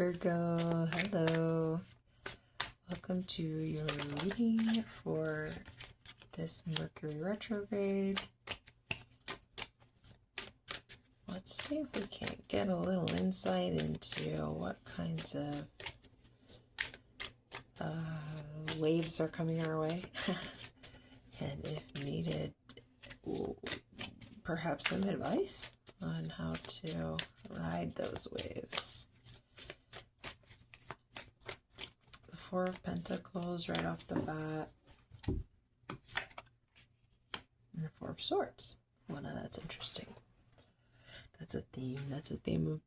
Virgo, hello. Welcome to your reading for this Mercury Retrograde. Let's see if we can't get a little insight into what kinds of waves are coming our way. And if needed, perhaps some advice on how to ride those waves. The Four of Pentacles right off the bat. And the Four of Swords. Well, now that's interesting. That's a theme. That's a theme of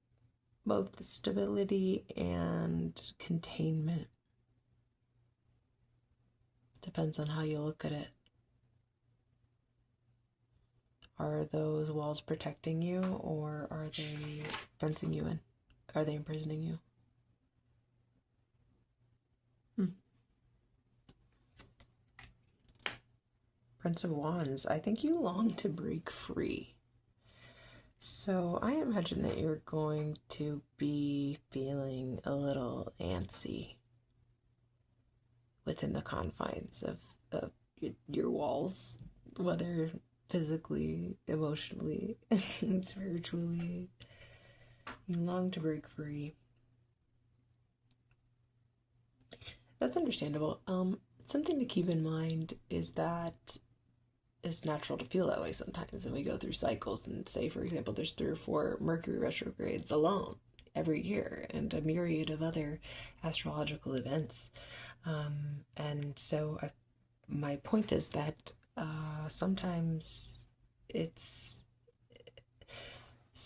both the stability and containment. Depends on how you look at it. Are those walls protecting you, or are they fencing you in? Are they imprisoning you? Prince of Wands. I think you long to break free. So I imagine that you're going to be feeling a little antsy within the confines of your walls, whether physically, emotionally, spiritually. You long to break free. That's understandable. Something to keep in mind is that it's natural to feel that way sometimes, and we go through cycles, and say, for example, there's 3 or 4 Mercury retrogrades alone every year, and a myriad of other astrological events. And so my point is that sometimes it's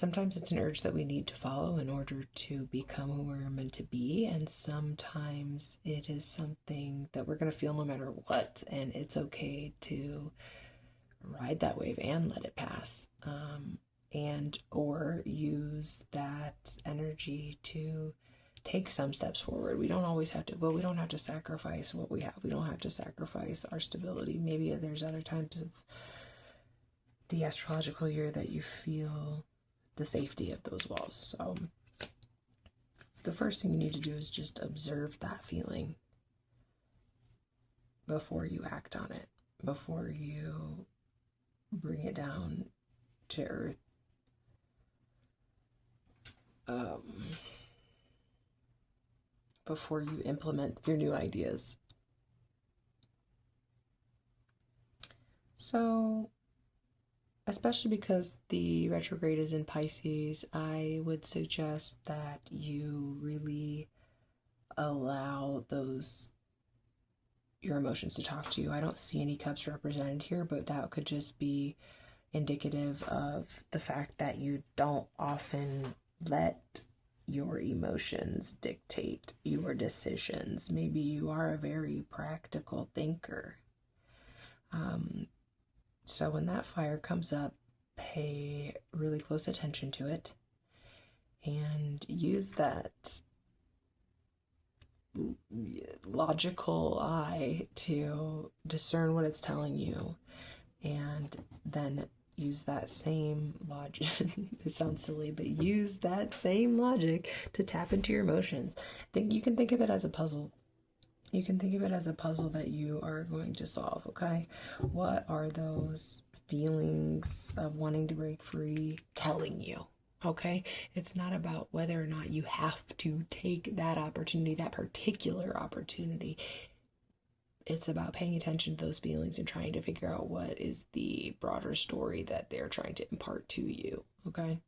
an urge that we need to follow in order to become who we're meant to be, and sometimes it is something that we're going to feel no matter what, and it's okay to ride that wave and let it pass, and or use that energy to take some steps forward. We don't always have to, well, we don't have to sacrifice what we have. We don't have to sacrifice our stability. Maybe there's other times of the astrological year that you feel the safety of those walls. So the first thing you need to do is just observe that feeling before you act on it, before you bring it down to earth. Before you implement your new ideas. So, especially because the retrograde is in Pisces, I would suggest that you really allow your emotions to talk to you. I don't see any cups represented here, but that could just be indicative of the fact that you don't often let your emotions dictate your decisions. Maybe you are a very practical thinker. So when that fire comes up, pay really close attention to it and use that logical eye to discern what it's telling you, and then use that same logic. It sounds silly, but use that same logic to tap into your emotions. You can think of it as a puzzle. You can think of it as a puzzle that you are going to solve, okay? What are those feelings of wanting to break free telling you, okay? It's not about whether or not you have to take that opportunity, that particular opportunity. It's about paying attention to those feelings and trying to figure out what is the broader story that they're trying to impart to you, okay?